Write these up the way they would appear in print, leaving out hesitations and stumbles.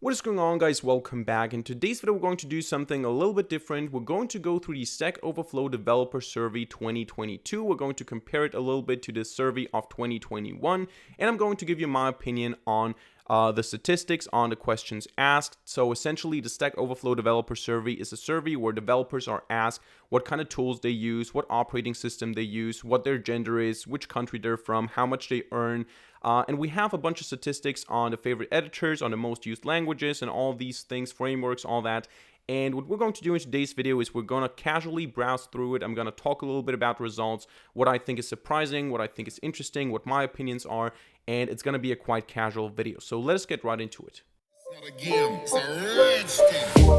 What is going on, guys? Welcome back. In today's video, we're going to do something a little bit different. We're going to go through the Stack Overflow Developer Survey 2022. We're going to compare it a little bit to the survey of 2021, and I'm going to give you my opinion on the statistics on the questions asked. So essentially, the Stack Overflow Developer Survey is a survey where developers are asked what kind of tools they use, what operating system they use, what their gender is, which country they're from, how much they earn. And we have a bunch of statistics on the favorite editors, on the most used languages, and all these things, frameworks, all that. And what we're going to do in today's video is we're going to casually browse through it. I'm going to talk a little bit about the results, what I think is surprising, what I think is interesting, what my opinions are, and it's going to be a quite casual video. So let's get right into it. It's not a game, it's a rich thing.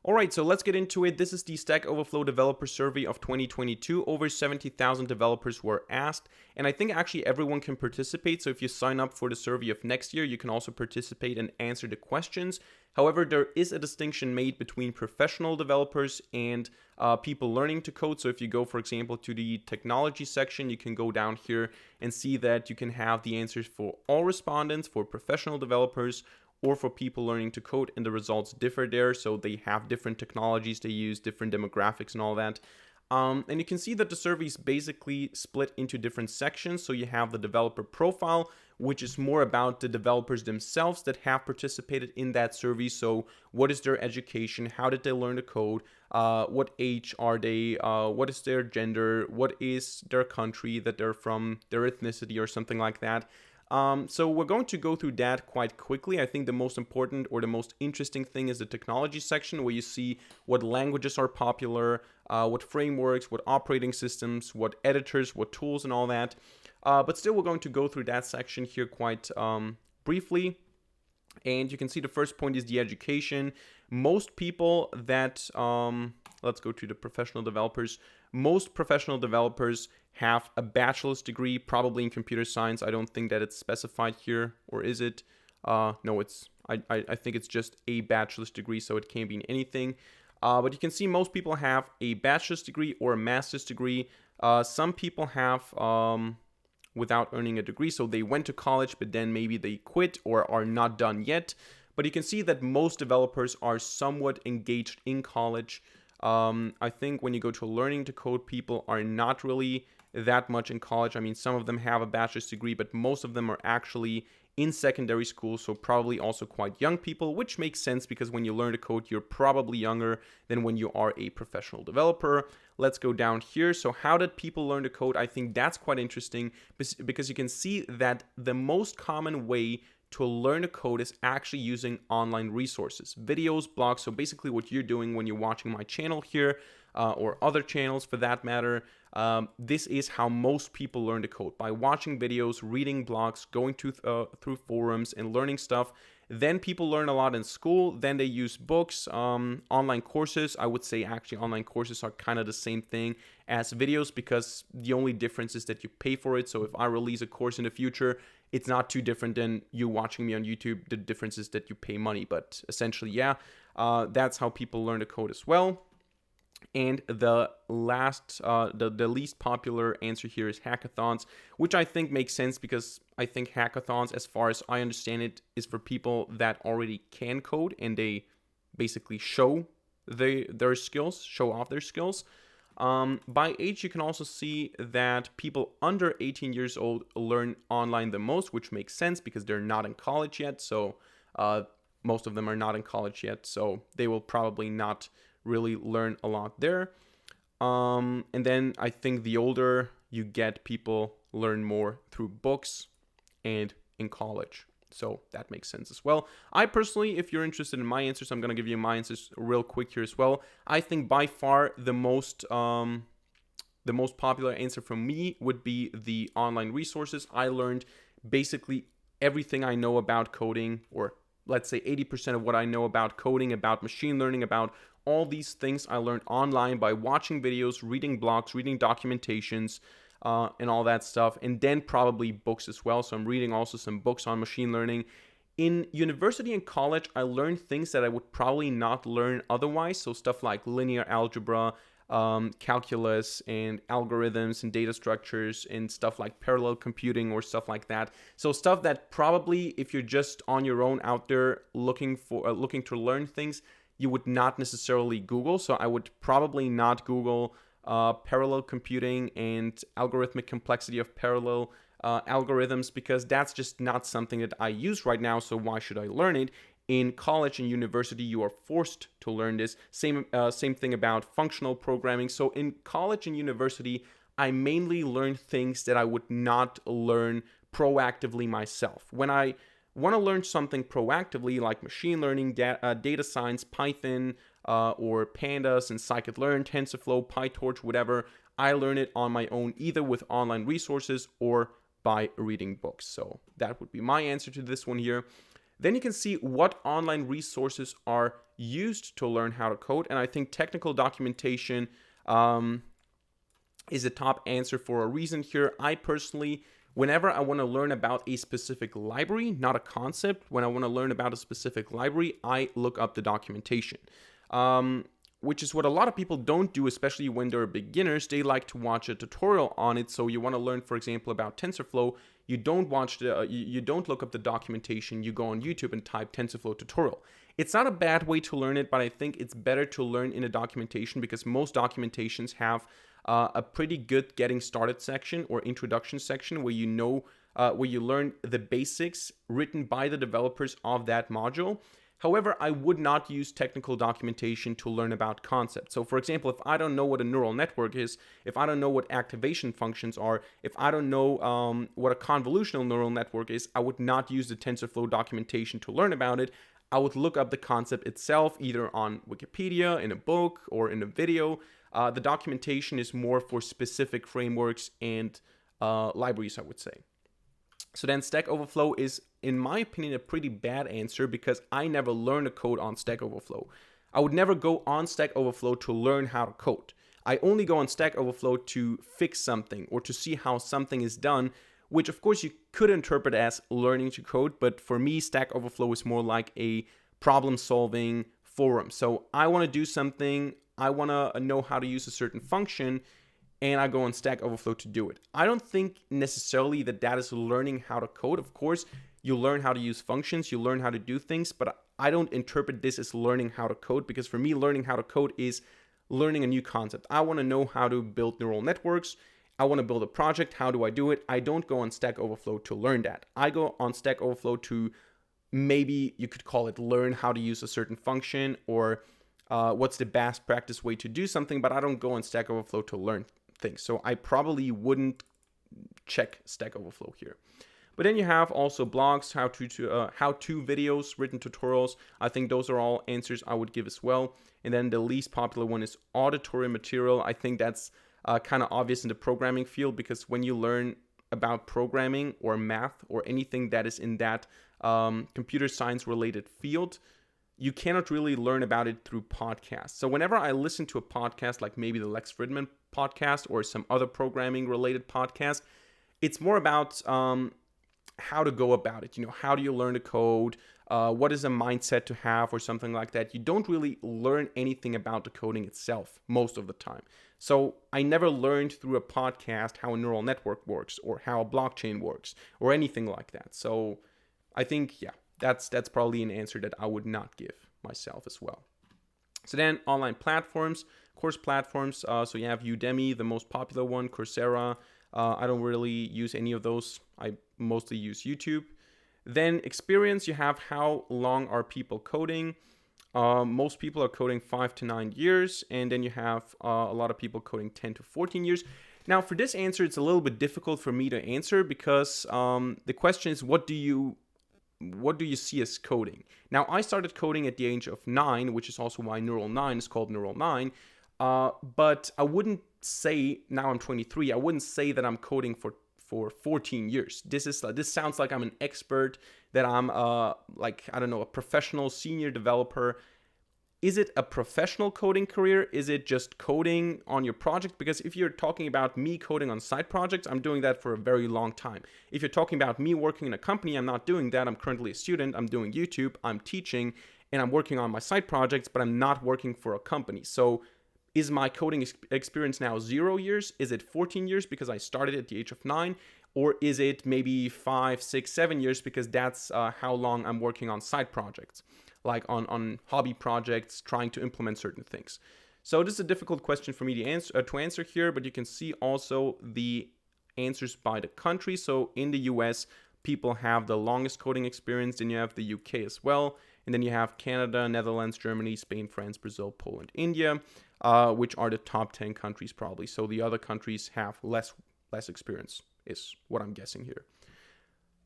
Alright, so let's get into it. This is the Stack Overflow Developer Survey of 2022. Over 70,000 developers were asked, and I think actually everyone can participate. So if you sign up for the survey of next year, you can also participate and answer the questions. However, there is a distinction made between professional developers and people learning to code. So if you go, for example, to the technology section, you can go down here and see that you can have the answers for all respondents, for professional developers, or for people learning to code, and the results differ there. So they have different technologies they use, different demographics and all that. And you can see that the survey is basically split into different sections. So you have the developer profile, which is more about the developers themselves that have participated in that survey. So what is their education? How did they learn to code? What age are they? What is their gender? What is their country that they're from, their ethnicity or something like that. So we're going to go through that quite quickly. I think the most important or the most interesting thing is the technology section, where you see what languages are popular, what frameworks, what operating systems, what editors, what tools, and all that. But still, we're going to go through that section here quite briefly. And you can see the first point is the education. Most people that, let's go to the professional developers. Most professional developers have a bachelor's degree, probably in computer science. I don't think that it's specified here, or is it? No, it's. I think it's just a bachelor's degree, so it can't be in anything. But you can see most people have a bachelor's degree or a master's degree. Some people have without earning a degree, so they went to college, but then maybe they quit or are not done yet. But you can see that most developers are somewhat engaged in college. I think when you go to learning to code, people are not really that much in college. I mean, some of them have a bachelor's degree, but most of them are actually in secondary school, so probably also quite young people, which makes sense because when you learn to code, you're probably younger than when you are a professional developer. Let's go down here. So how did people learn to code? I think that's quite interesting because you can see that the most common way to learn to code is actually using online resources, videos, blogs. So basically what you're doing when you're watching my channel here, or other channels for that matter, this is how most people learn to code, by watching videos, reading blogs, going through forums and learning stuff. Then people learn a lot in school. Then they use books, online courses. I would say actually online courses are kind of the same thing as videos, because the only difference is that you pay for it. So if I release a course in the future, it's not too different than you watching me on YouTube. The difference is that you pay money, but essentially, yeah, that's how people learn to code as well. And the last, the least popular answer here is hackathons, which I think makes sense because I think hackathons, as far as I understand it, is for people that already can code and they basically show their skills, show off their skills. By age, you can also see that people under 18 years old learn online the most, which makes sense because they're not in college yet. So most of them are not in college yet, so they will probably not really learn a lot there. And then I think the older you get, people learn more through books and in college. So that makes sense as well. I personally, if you're interested in my answers, I'm going to give you my answers real quick here as well. I think by far the most popular answer from me would be the online resources. I learned basically everything I know about coding, or let's say 80% of what I know about coding, about machine learning, about all these things I learned online by watching videos, reading blogs, reading documentations, and all that stuff, and then probably books as well. So I'm reading also some books on machine learning. In university and college, I learned things that I would probably not learn otherwise. So stuff like linear algebra, calculus and algorithms and data structures and stuff like parallel computing or stuff like that. So stuff that probably, if you're just on your own out there looking to learn things, you would not necessarily Google. So I would probably not Google parallel computing and algorithmic complexity of parallel algorithms, because that's just not something that I use right now. So why should I learn it? In college and university, you are forced to learn this. Same thing about functional programming. So in college and university, I mainly learn things that I would not learn proactively myself. When I want to learn something proactively, like machine learning, data science, Python, or pandas and scikit-learn, TensorFlow, PyTorch, whatever, I learn it on my own, either with online resources or by reading books. So that would be my answer to this one here. Then you can see what online resources are used to learn how to code. And I think technical documentation is a top answer for a reason here. I personally, whenever I want to learn about a specific library, not a concept, when I want to learn about a specific library, I look up the documentation. Which is what a lot of people don't do, especially when they're beginners. They like to watch a tutorial on it. So you want to learn, for example, about TensorFlow. You don't you don't look up the documentation. You go on YouTube and type TensorFlow tutorial. It's not a bad way to learn it, but I think it's better to learn in a documentation, because most documentations have a pretty good getting started section or introduction section where where you learn the basics written by the developers of that module. However, I would not use technical documentation to learn about concepts. So for example, if I don't know what a neural network is, if I don't know what activation functions are, if I don't know what a convolutional neural network is, I would not use the TensorFlow documentation to learn about it. I would look up the concept itself, either on Wikipedia, in a book, or in a video. The documentation is more for specific frameworks and libraries, I would say. So then Stack Overflow is, in my opinion, a pretty bad answer, because I never learned a code on Stack Overflow. I would never go on Stack Overflow to learn how to code. I only go on Stack Overflow to fix something or to see how something is done, which of course you could interpret as learning to code, but for me, Stack Overflow is more like a problem-solving forum. So I want to do something, I want to know how to use a certain function, and I go on Stack Overflow to do it. I don't think necessarily that is learning how to code. Of course, you learn how to use functions, you learn how to do things, but I don't interpret this as learning how to code, because for me, learning how to code is learning a new concept. I want to know how to build neural networks. I want to build a project. How do I do it? I don't go on Stack Overflow to learn that. I go on Stack Overflow to, maybe you could call it, learn how to use a certain function, or what's the best practice way to do something, but I don't go on Stack Overflow to learn things. So I probably wouldn't check Stack Overflow here. But then you have also blogs, how-to videos, written tutorials. I think those are all answers I would give as well. And then the least popular one is auditory material. I think that's kind of obvious in the programming field, because when you learn about programming or math or anything that is in that computer science related field, you cannot really learn about it through podcasts. So whenever I listen to a podcast, like maybe the Lex Fridman podcast or some other programming related podcast, it's more about how to go about it. How do you learn to code? What is a mindset to have, or something like that? You don't really learn anything about the coding itself most of the time. So I never learned through a podcast how a neural network works, or how a blockchain works, or anything like that. So I think, yeah, that's probably an answer that I would not give myself as well. So then online platforms, course platforms. So you have Udemy, the most popular one, Coursera. I don't really use any of those. I mostly use YouTube. Then experience, you have how long are people coding. Most people are coding 5 to 9 years. And then you have a lot of people coding 10 to 14 years. Now for this answer, it's a little bit difficult for me to answer, because the question is, what do you see as coding? Now, I started coding at the age of 9, which is also why Neural 9 is called Neural 9. But I wouldn't say, now I'm 23, I wouldn't say that I'm coding for 14 years. This sounds like I'm an expert, that I'm a professional senior developer. Is it a professional coding career? Is it just coding on your project? Because if you're talking about me coding on side projects, I'm doing that for a very long time. If you're talking about me working in a company, I'm not doing that. I'm currently a student. I'm doing YouTube. I'm teaching, and I'm working on my side projects, but I'm not working for a company. So is my coding experience now 0 years? Is it 14 years because I started at the age of 9? Or is it maybe 5, 6, 7 years because that's how long I'm working on side projects, like on hobby projects, trying to implement certain things? So this is a difficult question for me to answer here, but you can see also the answers by the country. So in the US, people have the longest coding experience. Then you have the UK as well. And then you have Canada, Netherlands, Germany, Spain, France, Brazil, Poland, India, which are the top 10 countries probably. So the other countries have less experience, is what I'm guessing here.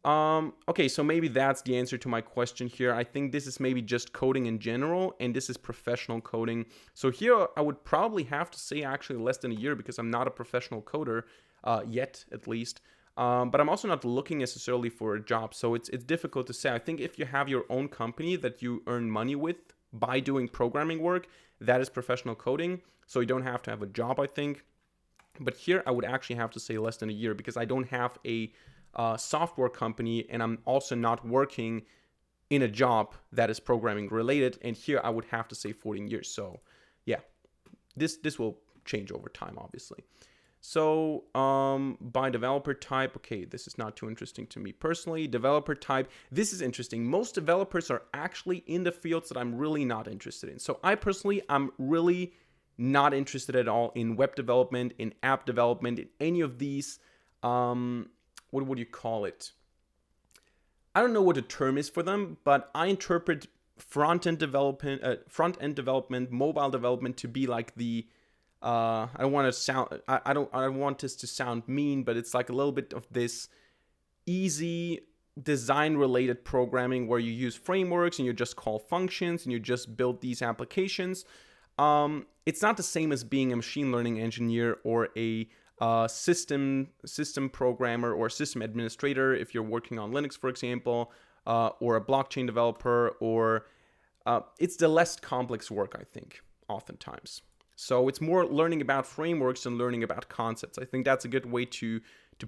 Okay, so maybe that's the answer to my question here. I think this is maybe just coding in general, and this is professional coding. So here I would probably have to say actually less than a year because I'm not a professional coder yet, at least. But I'm also not looking necessarily for a job, so it's difficult to say. I think if you have your own company that you earn money with by doing programming work, that is professional coding. So you don't have to have a job, I think. But here I would actually have to say less than a year because I don't have a software company, and I'm also not working in a job that is programming related. And here I would have to say 14 years. So yeah, this will change over time, obviously. So by developer type, okay, this is not too interesting to me personally. Developer type, this is interesting. Most developers are actually in the fields that I'm really not interested in. So I personally, I'm really not interested at all in web development, in app development, in any of these, what would you call it? I don't know what the term is for them, but I interpret front-end development, mobile development to be like the, I don't want to sound, I don't want this to sound mean, but it's like a little bit of this easy design-related programming where you use frameworks and you just call functions and you just build these applications. It's not the same as being a machine learning engineer or a system programmer or system administrator if you're working on Linux, for example, or a blockchain developer, or it's the less complex work, I think, oftentimes. So it's more learning about frameworks than learning about concepts. I think that's a good way to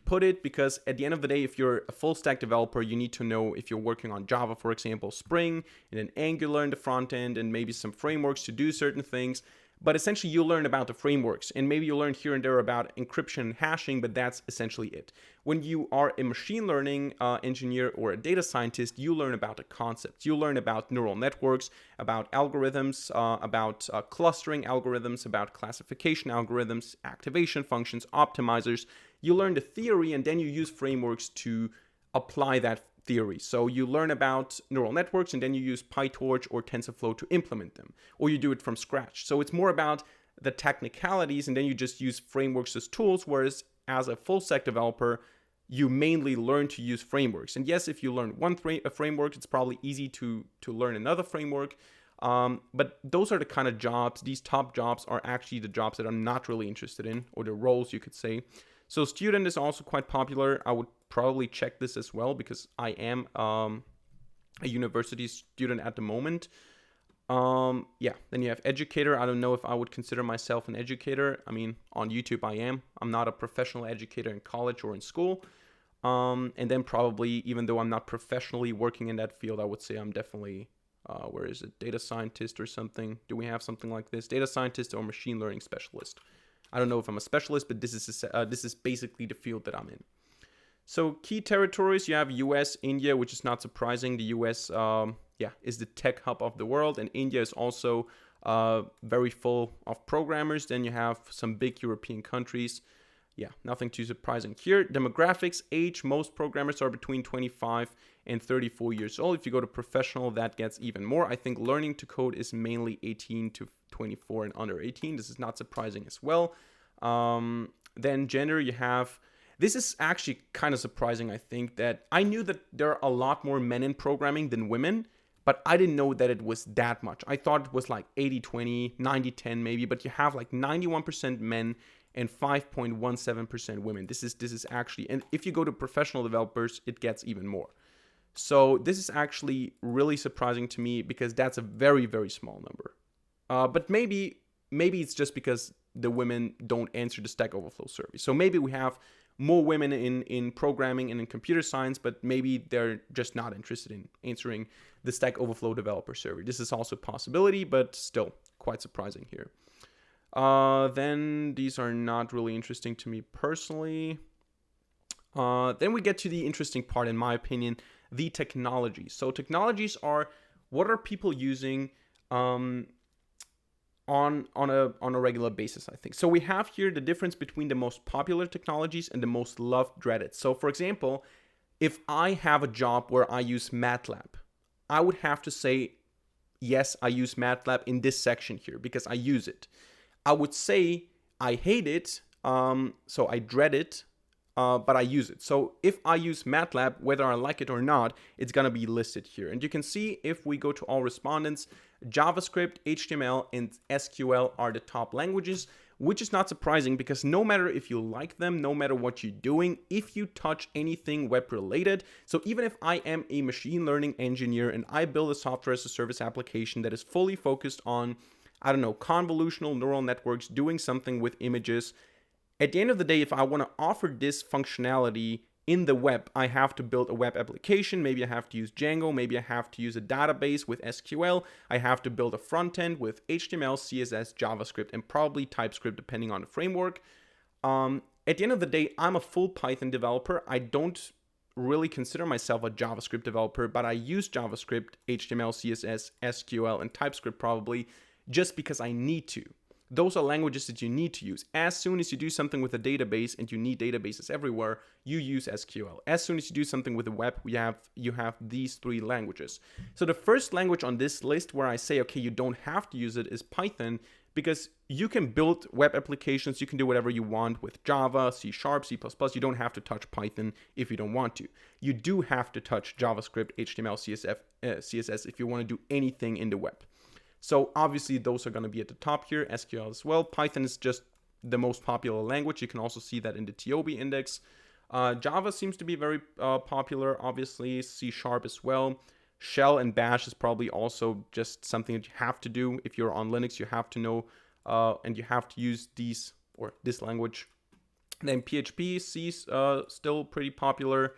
put it, because at the end of the day, if you're a full stack developer, you need to know, if you're working on Java, for example, Spring, and then Angular in the front end, and maybe some frameworks to do certain things. But essentially, you learn about the frameworks, and maybe you learn here and there about encryption and hashing, but that's essentially it. When you are a machine learning engineer or a data scientist, you learn about the concepts. You learn about neural networks, about algorithms, about clustering algorithms, about classification algorithms, activation functions, optimizers. You learn the theory, and then you use frameworks to apply that theory. So you learn about neural networks, and then you use PyTorch or TensorFlow to implement them, or you do it from scratch. So it's more about the technicalities, and then you just use frameworks as tools, whereas as a full stack developer, you mainly learn to use frameworks. And yes, if you learn one framework, it's probably easy to learn another framework. But those are the kind of jobs, these top jobs are actually the jobs that I'm not really interested in, or the roles, you could say. So student is also quite popular. I would probably check this as well because I am a university student at the moment. Yeah, then you have educator. I don't know if I would consider myself an educator. I mean, on YouTube I am. I'm not a professional educator in college or in school. And then probably, even though I'm not professionally working in that field, I would say I'm definitely, where is it? Data scientist or something. Do we have something like this? Data scientist or machine learning specialist. I don't know if I'm a specialist, but this is basically the field that I'm in. So key territories, you have US, India, which is not surprising. The US, is the tech hub of the world, and India is also very full of programmers. Then you have some big European countries. Yeah, nothing too surprising here. Demographics, age, most programmers are between 25 and 34 years old. If you go to professional, that gets even more. I think learning to code is mainly 18 to 24 and under 18. This is not surprising as well. Then gender, you have, this is actually kind of surprising, I think, that I knew that there are a lot more men in programming than women, but I didn't know that it was that much. I thought it was like 80-20, 90-10 maybe, but you have like 91% men and 5.17% women. This is actually, and if you go to professional developers, it gets even more. So this is actually really surprising to me because that's a very, very small number. But maybe it's just because the women don't answer the Stack Overflow survey. So maybe we have more women in programming and in computer science, but maybe they're just not interested in answering the Stack Overflow Developer Survey. This is also a possibility, but still quite surprising here. Then these are not really interesting to me personally. Then we get to the interesting part, in my opinion, the technologies. So technologies are, what are people using on a regular basis, I think. So we have here the difference between the most popular technologies and the most loved, dreaded. So for example, if I have a job where I use MATLAB, I would have to say, yes, I use MATLAB in this section here because I use it. I would say I hate it, so I dread it, but I use it. So if I use MATLAB, whether I like it or not, it's going to be listed here. And you can see if we go to all respondents, JavaScript, HTML, and SQL are the top languages, which is not surprising because no matter if you like them, no matter what you're doing, if you touch anything web related, so even if I am a machine learning engineer and I build a software as a service application that is fully focused on, I don't know, convolutional neural networks doing something with images, at the end of the day, if I want to offer this functionality in the web, I have to build a web application. Maybe I have to use Django. Maybe I have to use a database with SQL. I have to build a front end with HTML, CSS, JavaScript, and probably TypeScript, depending on the framework. At the end of the day, I'm a full Python developer. I don't really consider myself a JavaScript developer, but I use JavaScript, HTML, CSS, SQL, and TypeScript probably just because I need to. Those are languages that you need to use. As soon as you do something with a database, and you need databases everywhere, you use SQL. As soon as you do something with the web, you have these three languages. So the first language on this list where I say, okay, you don't have to use it is Python, because you can build web applications, you can do whatever you want with Java, C#, C++. You don't have to touch Python if you don't want to. You do have to touch JavaScript, HTML, CSS if you want to do anything in the web. So obviously those are going to be at the top here, SQL as well. Python is just the most popular language. You can also see that in the TOB index. Java seems to be very popular, obviously, C# as well. Shell and Bash is probably also just something that you have to do. If you're on Linux, you have to know and you have to use these or this language. Then PHP, C is still pretty popular.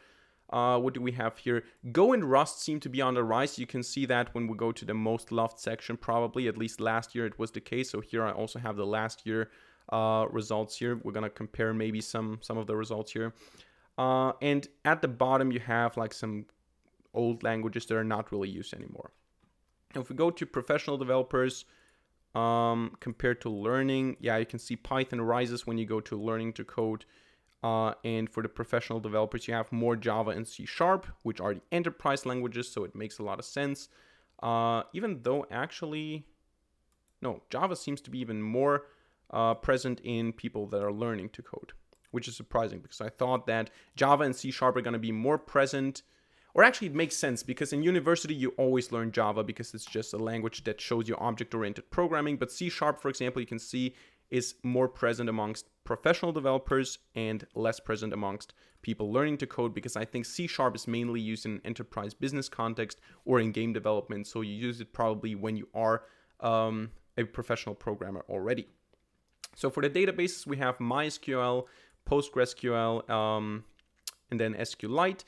What do we have here? Go and Rust seem to be on the rise. You can see that when we go to the most loved section, probably. At least last year it was the case. So here I also have the last year results here. We're going to compare maybe some of the results here. And at the bottom, you have like some old languages that are not really used anymore. Now, if we go to professional developers, compared to learning, yeah, you can see Python rises when you go to learning to code. And for the professional developers, you have more Java and C#, which are the enterprise languages, so it makes a lot of sense. Even though actually, no, Java seems to be even more present in people that are learning to code, which is surprising because I thought that Java and C# are going to be more present. Or actually, it makes sense because in university, you always learn Java because it's just a language that shows you object-oriented programming. But C#, for example, you can see is more present amongst professional developers and less present amongst people learning to code, because I think C# is mainly used in enterprise business context or in game development. So you use it probably when you are a professional programmer already. So for the databases, we have MySQL, PostgreSQL, and then SQLite.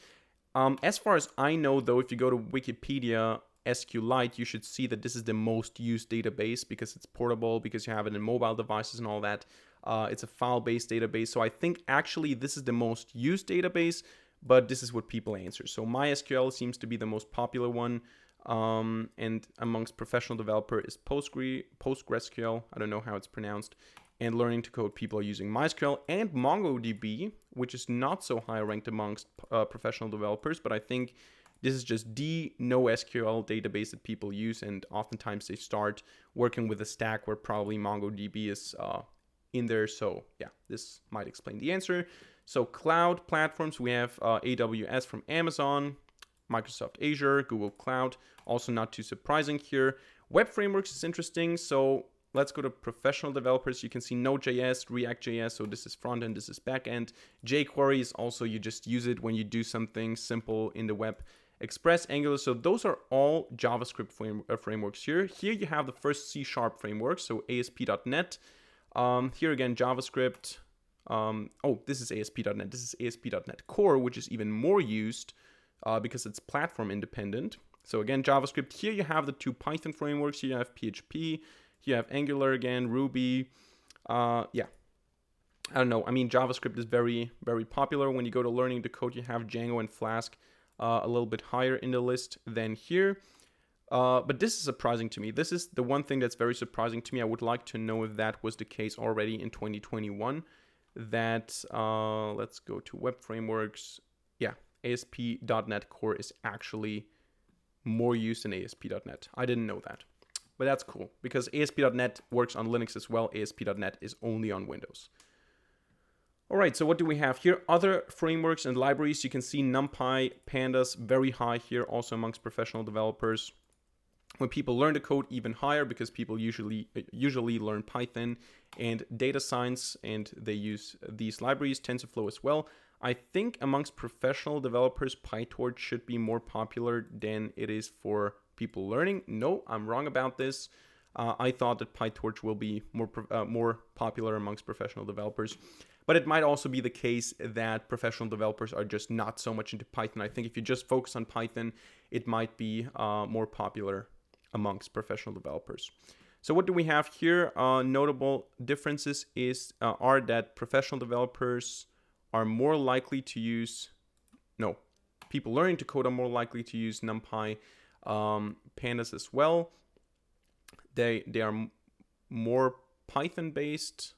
As far as I know, though, if you go to Wikipedia, SQLite, you should see that this is the most used database because it's portable, because you have it in mobile devices and all that. It's a file-based database. So I think actually this is the most used database, but this is what people answer. So MySQL seems to be the most popular one. And amongst professional developer is PostgreSQL. I don't know how it's pronounced. And learning to code, people are using MySQL and MongoDB, which is not so high ranked amongst professional developers, but I think this is just the NoSQL database that people use, and oftentimes they start working with a stack where probably MongoDB is in there. So yeah, this might explain the answer. So cloud platforms, we have AWS from Amazon, Microsoft Azure, Google Cloud, also not too surprising here. Web frameworks is interesting. So let's go to professional developers. You can see Node.js, React.js. So this is front end, this is back end. jQuery is also, you just use it when you do something simple in the web. Express, Angular. So those are all JavaScript frameworks here. Here you have the first C# framework, so ASP.NET. Here again, JavaScript. This is ASP.NET. This is ASP.NET Core, which is even more used because it's platform independent. So again, JavaScript. Here you have the two Python frameworks. Here you have PHP. Here you have Angular again, Ruby. Yeah, I don't know. I mean, JavaScript is very, very popular. When you go to learning to code, you have Django and Flask a little bit higher in the list than here. But this is surprising to me. This is the one thing that's very surprising to me. I would like to know if that was the case already in 2021. That, let's go to web frameworks. Yeah, ASP.NET Core is actually more used than ASP.NET. I didn't know that. But that's cool, because ASP.NET works on Linux as well. ASP.NET is only on Windows. All right, so what do we have here? Other frameworks and libraries. You can see NumPy, Pandas, very high here, also amongst professional developers. When people learn to code, even higher, because people usually learn Python and data science, and they use these libraries, TensorFlow as well. I think amongst professional developers, PyTorch should be more popular than it is for people learning. No, I'm wrong about this. I thought that PyTorch will be more popular amongst professional developers. But it might also be the case that professional developers are just not so much into Python. I think if you just focus on Python, it might be more popular amongst professional developers. So what do we have here? Notable differences are that professional developers are more likely to use, people learning to code are more likely to use NumPy, Pandas as well. They are more Python based.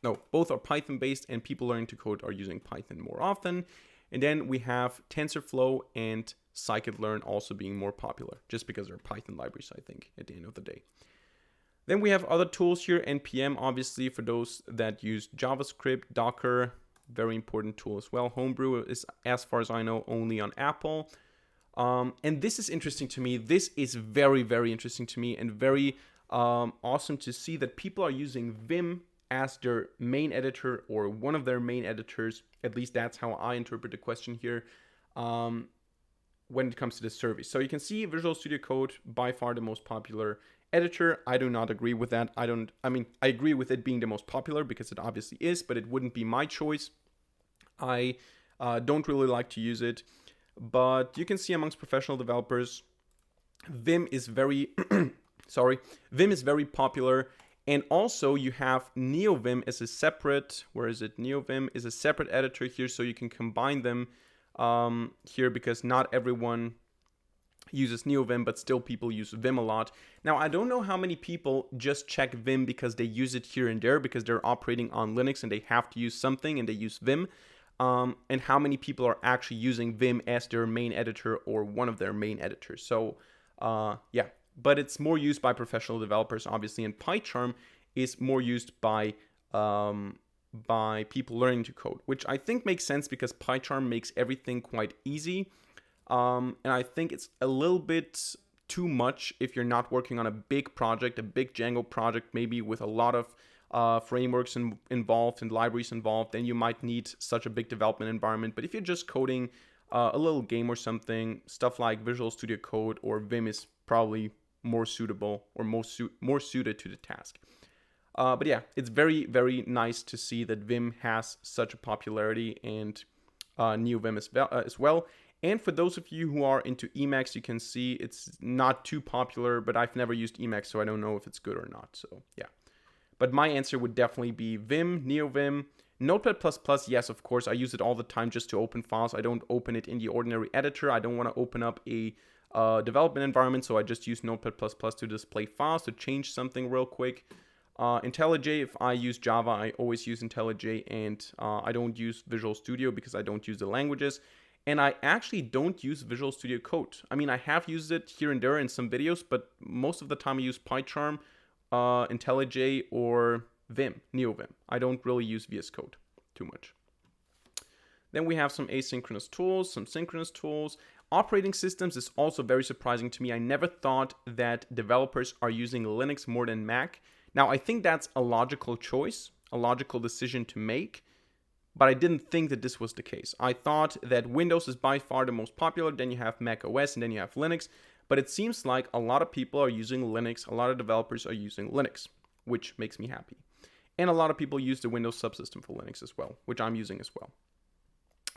No, both are Python based, and people learning to code are using Python more often. And then we have TensorFlow and scikit-learn also being more popular, just because they're Python libraries, I think, at the end of the day. Then we have other tools here, NPM, obviously, for those that use JavaScript, Docker, very important tool as well. Homebrew is, as far as I know, only on Apple. And this is interesting to me. This is very, very interesting to me, and very awesome to see that people are using Vim as their main editor, or one of their main editors. At least that's how I interpret the question here when it comes to the survey. So you can see Visual Studio Code, by far the most popular editor. I do not agree with that. I agree with it being the most popular because it obviously is, but it wouldn't be my choice. I don't really like to use it. But you can see amongst professional developers, Vim is very Vim is very popular. And also you have NeoVim as a separate, NeoVim is a separate editor here, so you can combine them here, because not everyone uses NeoVim, but still people use Vim a lot. Now, I don't know how many people just check Vim because they use it here and there, because they're operating on Linux and they have to use something and they use Vim. And how many people are actually using Vim as their main editor or one of their main editors. So, yeah. But it's more used by professional developers, obviously, and PyCharm is more used by people learning to code, which I think makes sense because PyCharm makes everything quite easy. And I think it's a little bit too much if you're not working on a big project, a big Django project, maybe with a lot of frameworks involved and libraries involved, then you might need such a big development environment. But if you're just coding a little game or something, stuff like Visual Studio Code or Vim is probably more suitable or more suited to the task. But yeah, it's very, very nice to see that Vim has such a popularity, and NeoVim as well. And for those of you who are into Emacs, you can see it's not too popular, but I've never used Emacs, so I don't know if it's good or not. So yeah. But my answer would definitely be Vim, NeoVim. Notepad++, yes, of course. I use it all the time just to open files. I don't open it in the ordinary editor. I don't want to open up a development environment, so I just use Notepad++ to display files, to change something real quick. IntelliJ, if I use Java, I always use IntelliJ, and I don't use Visual Studio because I don't use the languages. And I actually don't use Visual Studio Code. I mean, I have used it here and there in some videos, but most of the time I use PyCharm, IntelliJ, or Vim, NeoVim. I don't really use VS Code too much. Then we have some asynchronous tools, some synchronous tools. Operating systems is also very surprising to me. I never thought that developers are using Linux more than Mac. Now, I think that's a logical choice, a logical decision to make, but I didn't think that this was the case. I thought that Windows is by far the most popular, then you have Mac OS, and then you have Linux, but it seems like a lot of people are using Linux, a lot of developers are using Linux, which makes me happy. And a lot of people use the Windows subsystem for Linux as well, which I'm using as well.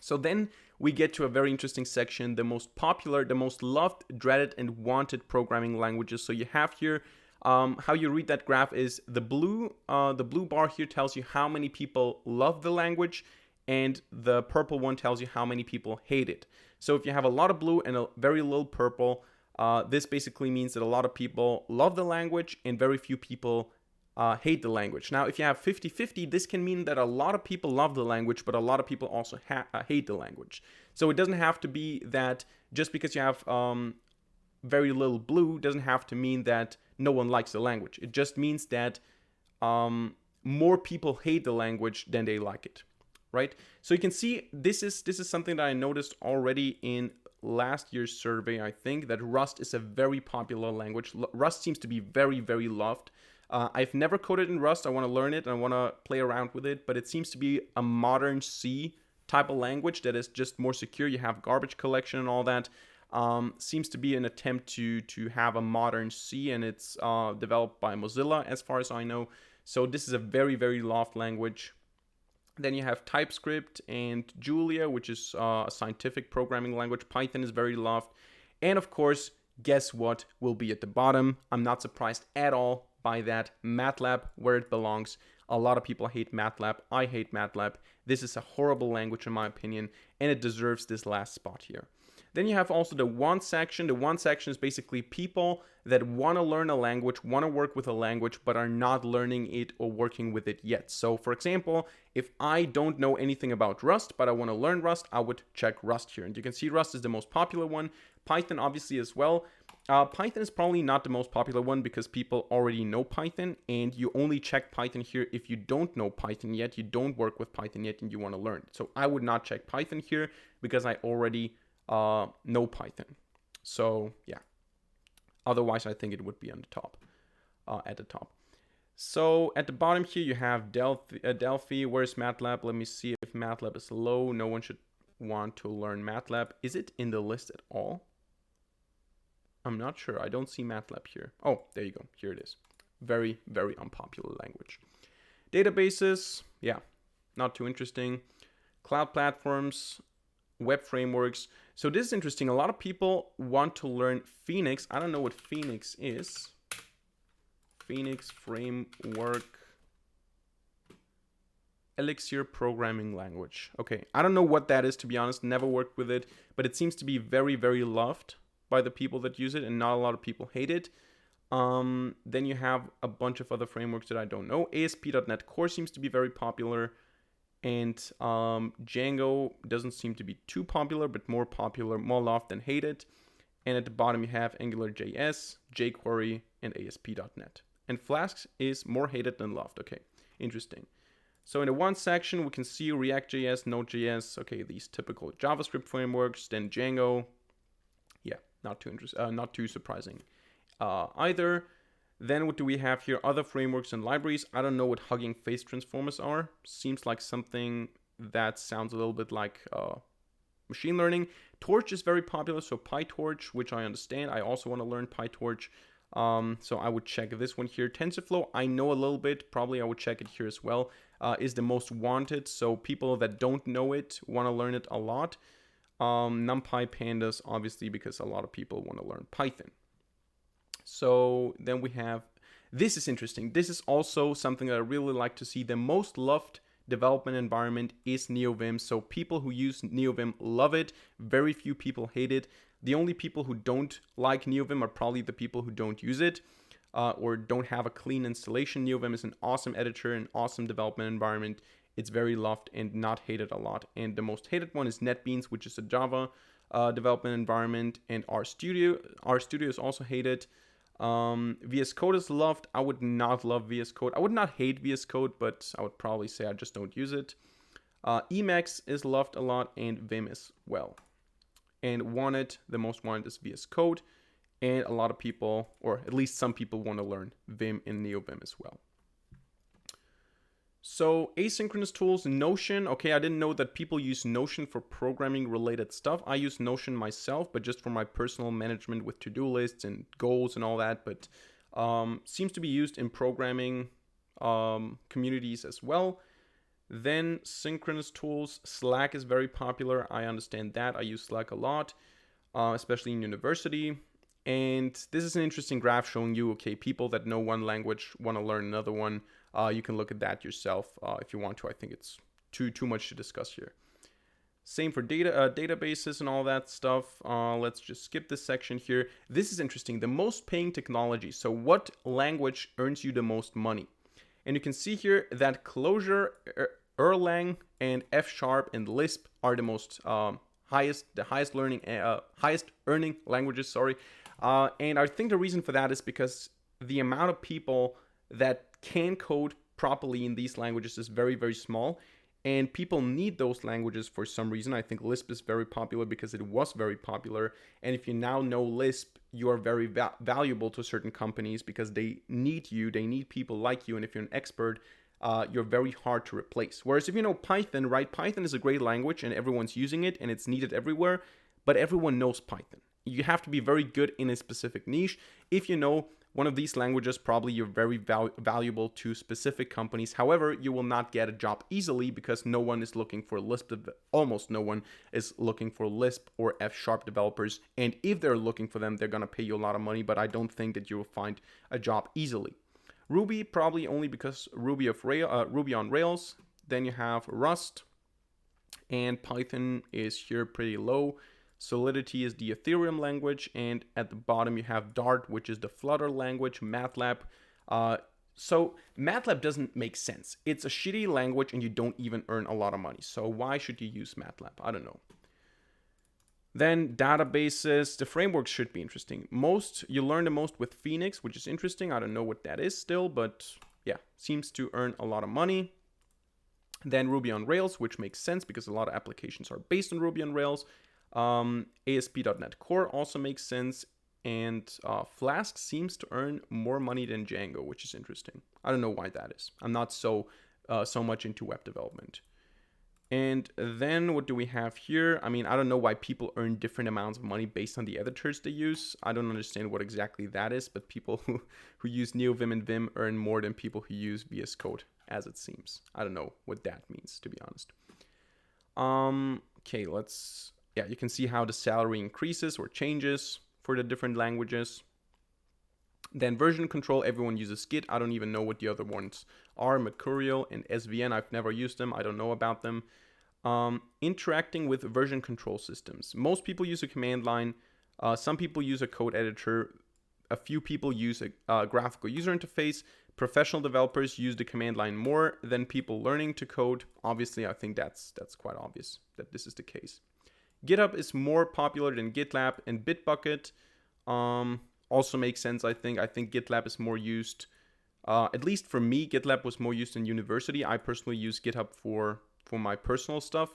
So then we get to a very interesting section, the most popular, the most loved, dreaded, and wanted programming languages. So you have here How you read that graph is the blue bar here tells you how many people love the language, and the purple one tells you how many people hate it. So if you have a lot of blue and a very little purple, this basically means that a lot of people love the language and very few people hate the language. Now, if you have 50-50, this can mean that a lot of people love the language, but a lot of people also hate the language. So it doesn't have to be that just because you have very little blue doesn't have to mean that no one likes the language. It just means that more people hate the language than they like it, right? So you can see this is something that I noticed already in last year's survey. I think that Rust is a very popular language. Rust seems to be very, very loved. I've never coded in Rust. I want to learn it and I want to play around with it, but it seems to be a modern C type of language that is just more secure. You have garbage collection and all that. Seems to be an attempt to have a modern C, and it's developed by Mozilla as far as I know. So this is a very, very loved language. Then you have TypeScript and Julia, which is a scientific programming language. Python is very loved. And of course, guess what will be at the bottom? I'm not surprised at all by that. MATLAB, where it belongs. A lot of people hate MATLAB. I hate MATLAB. This is a horrible language in my opinion, and it deserves this last spot here. Then you have also the want section. The want section is basically people that want to learn a language, want to work with a language, but are not learning it or working with it yet. So for example, if I don't know anything about Rust, but I want to learn Rust, I would check Rust here. And you can see Rust is the most popular one. Python obviously as well. Python is probably not the most popular one because people already know Python, and you only check Python here if you don't know Python yet, you don't work with Python yet, and you want to learn it. So I would not check Python here because I already know Python. So yeah, otherwise I think it would be on the top, at the top. So at the bottom here you have Delphi. Where's MATLAB? Let me see if MATLAB is low. No one should want to learn MATLAB. Is it in the list at all? I'm not sure. I don't see MATLAB here. Oh, there you go. Here it is. Very, very unpopular language. Databases, yeah, not too interesting. Cloud platforms, web frameworks. So this is interesting. A lot of people want to learn Phoenix. I don't know what Phoenix is. Phoenix framework. Elixir programming language. Okay, I don't know what that is, to be honest. Never worked with it, but it seems to be very, very loved by the people that use it, and not a lot of people hate it. Then you have a bunch of other frameworks that I don't know. ASP.NET Core seems to be very popular, and Django doesn't seem to be too popular, but more popular, more loved than hated. And at the bottom you have AngularJS, jQuery, and ASP.NET. And Flask is more hated than loved. Okay, interesting. So in the one section we can see React.js, Node.js, okay, these typical JavaScript frameworks, then Django. Yeah, not too surprising either. Then what do we have here? Other frameworks and libraries. I don't know what Hugging Face transformers are. Seems like something that sounds a little bit like machine learning. Torch is very popular, so PyTorch, which I understand. I also want to learn PyTorch. So I would check this one here. TensorFlow, I know a little bit. Probably I would check it here as well. Is the most wanted, so people that don't know it want to learn it a lot. NumPy, Pandas, obviously, because a lot of people want to learn Python. So then we have, this is interesting. This is also something that I really like to see. The most loved development environment is NeoVim. So people who use NeoVim love it. Very few people hate it. The only people who don't like NeoVim are probably the people who don't use it or don't have a clean installation. NeoVim is an awesome editor, an awesome development environment. It's very loved and not hated a lot. And the most hated one is NetBeans, which is a Java development environment, and RStudio. RStudio is also hated. VS Code is loved. I would not love VS Code. I would not hate VS Code, but I would probably say I just don't use it. Emacs is loved a lot, and Vim as well. And wanted, the most wanted is VS Code. And a lot of people, or at least some people, want to learn Vim and NeoVim as well. So asynchronous tools, Notion. Okay, I didn't know that people use Notion for programming related stuff. I use Notion myself, but just for my personal management with to-do lists and goals and all that. But seems to be used in programming communities as well. Then synchronous tools, Slack is very popular. I understand that. I use Slack a lot, especially in university. And this is an interesting graph showing you, okay, people that know one language want to learn another one. You can look at that yourself if you want to. I think it's too much to discuss here. Same for databases and all that stuff. Let's just skip this section here. This is interesting. The most paying technology. So what language earns you the most money? And you can see here that Clojure, Erlang, and F# and Lisp are the most highest earning languages. And I think the reason for that is because the amount of people that can code properly in these languages is very, very small. And people need those languages for some reason. I think Lisp is very popular because it was very popular. And if you now know Lisp, you are very valuable to certain companies because they need you. They need people like you. And if you're an expert, you're very hard to replace. Whereas if you know Python, right? Python is a great language and everyone's using it and it's needed everywhere. But everyone knows Python. You have to be very good in a specific niche. If you know one of these languages, probably you're very valuable to specific companies. However, you will not get a job easily because no one is looking for Lisp. Almost no one is looking for Lisp or F# developers. And if they're looking for them, they're going to pay you a lot of money. But I don't think that you will find a job easily. Ruby, probably only because Ruby on Rails. Then you have Rust. And Python is here pretty low. Solidity is the Ethereum language, and at the bottom you have Dart, which is the Flutter language, MATLAB. So MATLAB doesn't make sense. It's a shitty language and you don't even earn a lot of money. So why should you use MATLAB? I don't know. Then databases, the frameworks should be interesting. You learn the most with Phoenix, which is interesting. I don't know what that is still, but yeah, seems to earn a lot of money. Then Ruby on Rails, which makes sense because a lot of applications are based on Ruby on Rails. ASP.NET Core also makes sense, and Flask seems to earn more money than Django, which is interesting. I don't know why that is. I'm not so much into web development. And then what do we have here? I mean, I don't know why people earn different amounts of money based on the editors they use. I don't understand what exactly that is, but people who use NeoVim and Vim earn more than people who use VS Code, as it seems. I don't know what that means, to be honest. Okay, yeah, you can see how the salary increases or changes for the different languages. Then version control, everyone uses Git. I don't even know what the other ones are. Mercurial and SVN, I've never used them. I don't know about them. Interacting with version control systems. Most people use a command line. Some people use a code editor. A few people use a graphical user interface. Professional developers use the command line more than people learning to code. Obviously, I think that's quite obvious that this is the case. GitHub is more popular than GitLab and Bitbucket. Also makes sense, I think. I think GitLab is more used, at least for me, GitLab was more used in university. I personally use GitHub for my personal stuff.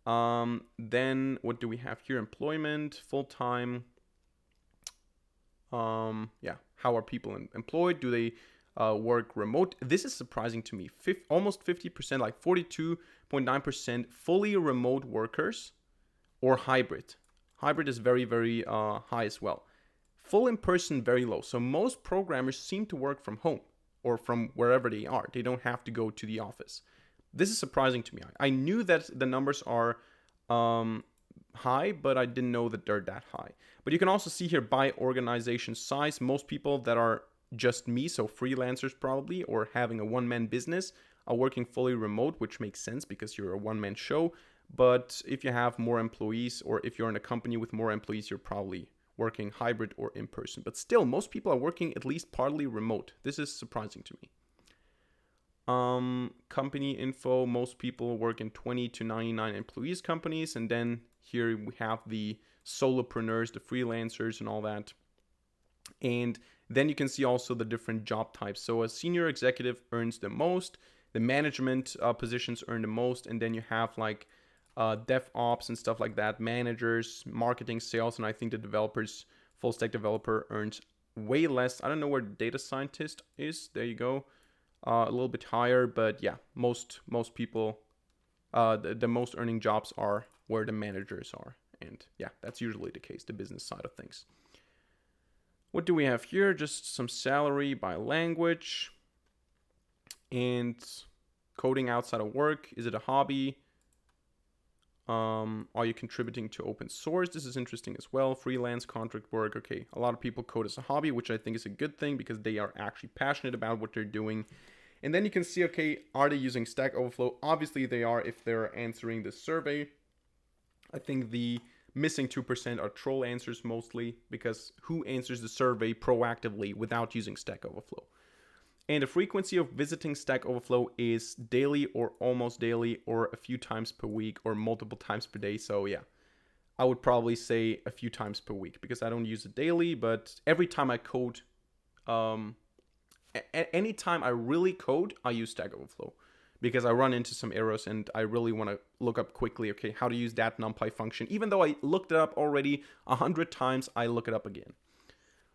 Then what do we have here? Employment, full-time. Yeah, how are people employed? Do they work remote? This is surprising to me. Almost 50%, like 42.9% fully remote workers. Or hybrid. Hybrid is very, very high as well. Full in-person, very low. So most programmers seem to work from home or from wherever they are. They don't have to go to the office. This is surprising to me. I knew that the numbers are high, but I didn't know that they're that high. But you can also see here by organization size, most people that are just me, so freelancers probably, or having a one-man business, are working fully remote, which makes sense because you're a one-man show. But if you have more employees or if you're in a company with more employees, you're probably working hybrid or in person. But still, most people are working at least partly remote. This is surprising to me. Company info, most people work in 20 to 99 employees companies. And then here we have the solopreneurs, the freelancers and all that. And then you can see also the different job types. So a senior executive earns the most. The management positions earn the most. And then you have like DevOps and stuff like that, managers, marketing, sales, and I think the developers, full stack developer earns way less. I don't know where data scientist is. There you go. A little bit higher, but yeah, most people, the most earning jobs are where the managers are. And yeah, that's usually the case, the business side of things. What do we have here? Just some salary by language and coding outside of work. Is it a hobby? Are you contributing to open source? This is interesting as well. Freelance contract work. Okay, a lot of people code as a hobby, which I think is a good thing because they are actually passionate about what they're doing. And then you can see, okay, are they using Stack Overflow? Obviously they are if they're answering this survey. I think the missing 2% are troll answers mostly, because who answers the survey proactively without using Stack Overflow? And the frequency of visiting Stack Overflow is daily or almost daily or a few times per week or multiple times per day. So yeah, I would probably say a few times per week because I don't use it daily, but every time I code, anytime I really code, I use Stack Overflow because I run into some errors and I really want to look up quickly, okay, how to use that NumPy function. Even though I looked it up already 100 times, I look it up again.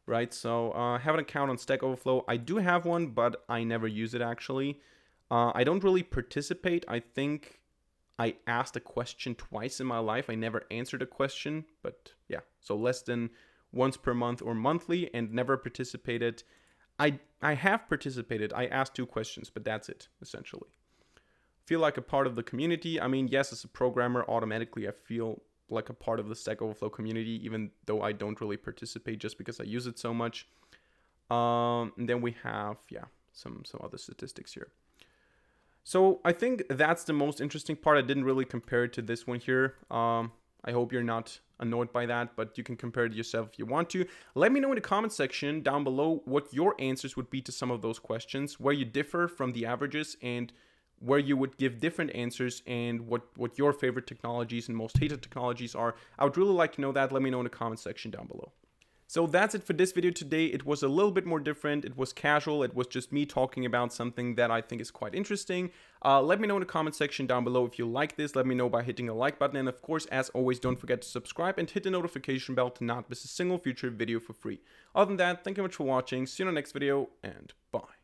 Right, so I have an account on Stack Overflow. I do have one, but I never use it actually. I don't really participate. I think I asked a question twice in my life. I never answered a question, but yeah, so less than once per month or monthly, and never participated. I have participated. I asked 2 questions, but that's it, essentially. Feel like a part of the community. I mean, yes, as a programmer, automatically I feel like a part of the Stack Overflow community, even though I don't really participate just because I use it so much. And then we have, yeah, some other statistics here. So I think that's the most interesting part. I didn't really compare it to this one here. I hope you're not annoyed by that, but you can compare it yourself if you want to. Let me know in the comment section down below what your answers would be to some of those questions, where you differ from the averages, and where you would give different answers, and what your favorite technologies and most hated technologies are. I would really like to know that. Let me know in the comment section down below. So that's it for this video today. It was a little bit more different. It was casual. It was just me talking about something that I think is quite interesting. Let me know in the comment section down below if you like this. Let me know by hitting the like button. And of course, as always, don't forget to subscribe and hit the notification bell to not miss a single future video for free. Other than that, thank you much for watching. See you in the next video, and bye.